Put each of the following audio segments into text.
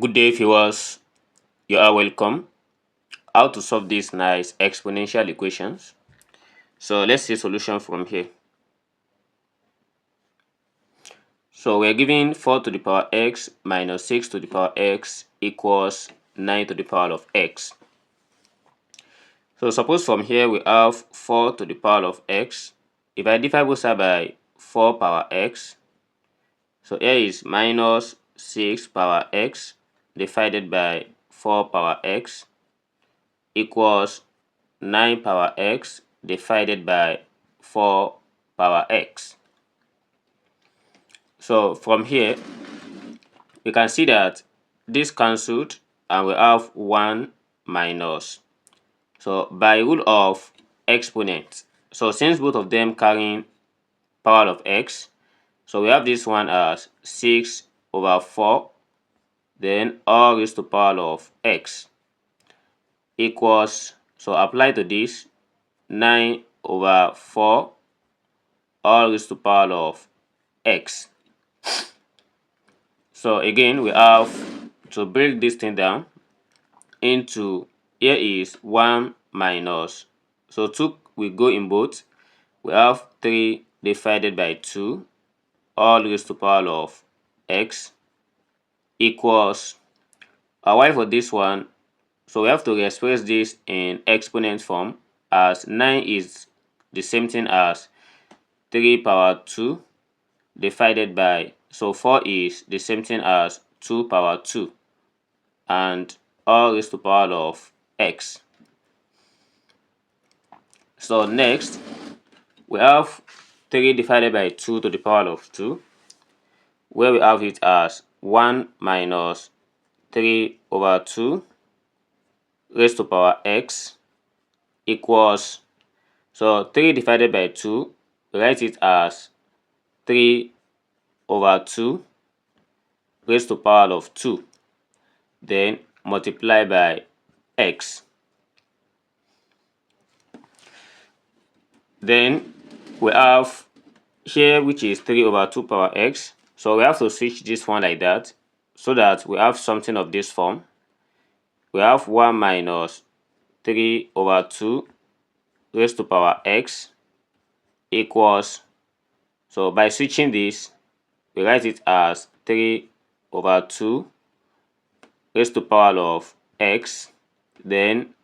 Good day, viewers. You are welcome. How to solve these nice exponential equations. So let's see solution from here. So we're given 4 to the power x minus 6 to the power x equals 9 to the power of x. So suppose from here we have 4 to the power of x. If I divide both sides by 4 power x, so here is minus 6 power x divided by 4 power x equals 9 power x divided by 4 power x. So from here, you can see that this cancelled and we have 1 minus. So by rule of exponent, so since both of them carrying power of x, so we have this one as 6 over 4, then all raised to power of x equals, so apply to this, 9 over 4 all raised to power of x. So again, we have to break this thing down into, here is 1 minus, so 2 will go in both. We have 3 divided by 2 all raised to power of x equals, while for this one, so we have to express this in exponent form, as 9 is the same thing as 3 power 2 divided by, so 4 is the same thing as 2 power 2 and all raised to power of x. So next, we have 3 divided by 2 to the power of 2, where we have it as 1 minus 3 over 2 raised to power x equals, so 3 divided by 2, we write it as 3 over 2 raised to power of 2, then multiply by x. Then we have here, which is 3 over 2 power x, so we have to switch this one like that so that we have something of this form. We have 1 minus 3 over 2 raised to power x equals, so by switching this, we write it as 3 over 2 raised to power of x, then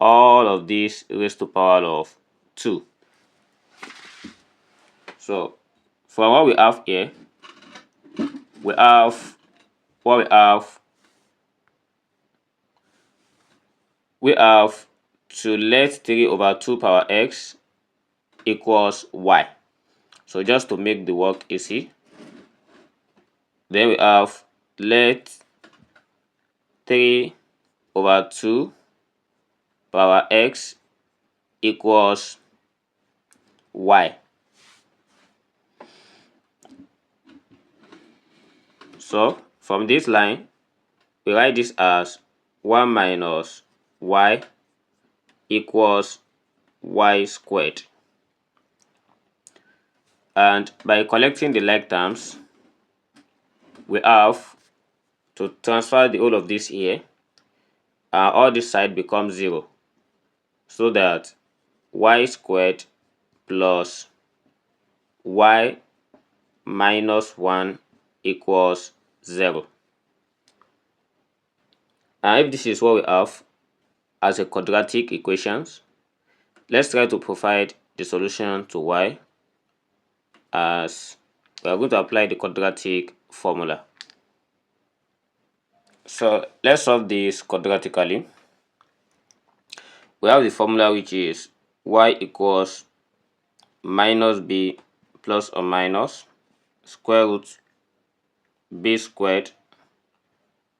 all of this raised to power of 2. So from what we have here, we have we have to let 3 over 2 power x equals y. So just to make the work easy, then we have let 3 over 2 power x equals y. So from this line, we write this as 1 minus y equals y squared. And by collecting the like terms, we have to transfer the whole of this here, and all this side becomes 0, so that y squared plus y minus 1 equals 0. And if this is what we have as a quadratic equations, let's try to provide the solution to y, as we are going to apply the quadratic formula. So let's solve this quadratically. We have the formula, which is y equals minus b plus or minus square root b squared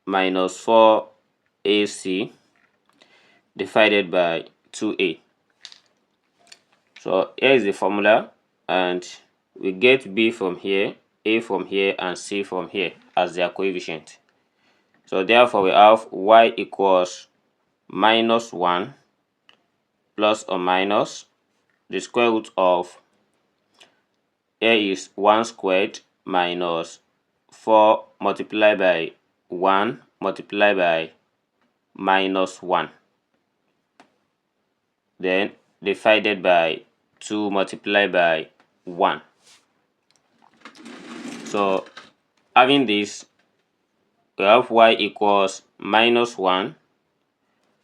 minus 4ac divided by 2a. So here is the formula, and we get b from here, a from here, and c from here as their coefficient. So therefore we have y equals minus 1 plus or minus the square root of, here is 1 squared minus 4 multiplied by 1 multiplied by minus 1. Then divided by 2 multiplied by 1. So having this, we have y equals minus 1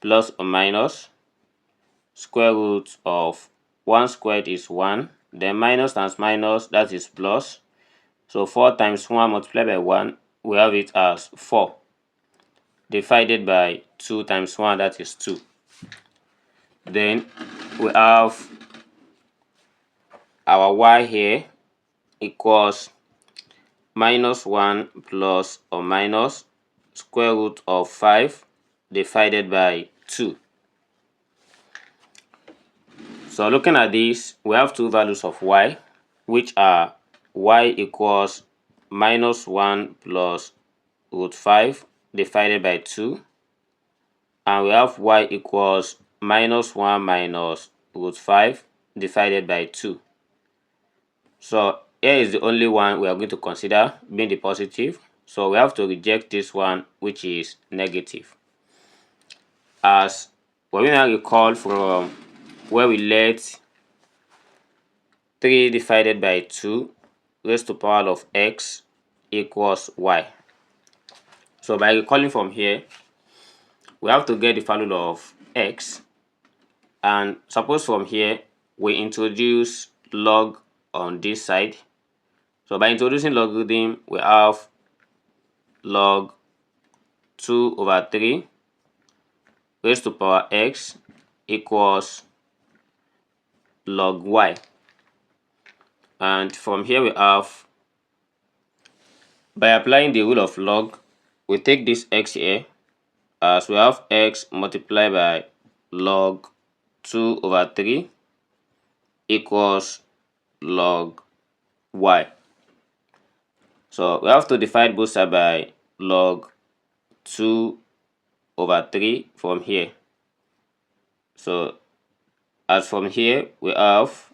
plus or minus square root of 1 squared is 1. Then minus times minus, that is plus. So 4 times 1 multiplied by 1, we have it as 4. Divided by 2 times 1, that is 2. Then we have our y here equals minus 1 plus or minus square root of 5 divided by 2. So looking at this, we have two values of y, which are y equals minus 1 plus root 5 divided by 2, and we have y equals minus 1 minus root 5 divided by 2. So here is the only one we are going to consider being the positive. So we have to reject this one, which is negative. As we now recall from where we let 3 divided by 2 raised to the power of x equals y. So by recalling from here, we have to get the value of x, and suppose from here we introduce log on this side. So by introducing logarithm, we have log 2 over 3 raised to the power x equals log y. And from here we have, by applying the rule of log, we take this x here, as we have x multiplied by log 2 over 3 equals log y. So we have to divide both sides by log 2 over 3 from here. So as from here we have,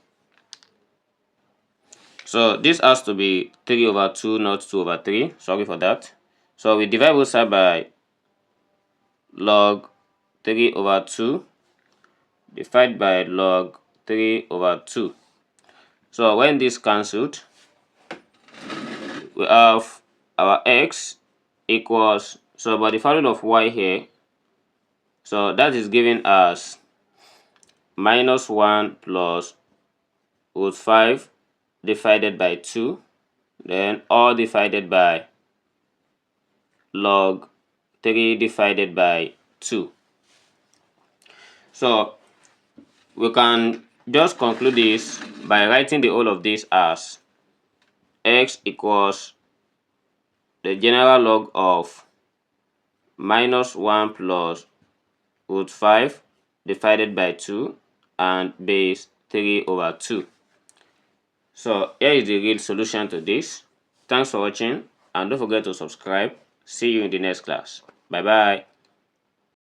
so this has to be 3 over 2, not 2 over 3. Sorry for that. So we divide both sides by log 3 over 2 divided by log 3 over 2. So when this cancelled, we have our x equals, so by the value of y here, so that is given as minus 1 plus root 5 divided by 2, then all divided by log 3 divided by 2. So we can just conclude this by writing the whole of this as x equals the general log of minus 1 plus root 5 divided by 2 and base 3 over 2. So here is the real solution to this. Thanks for watching, and don't forget to subscribe. See you in the next class. Bye bye.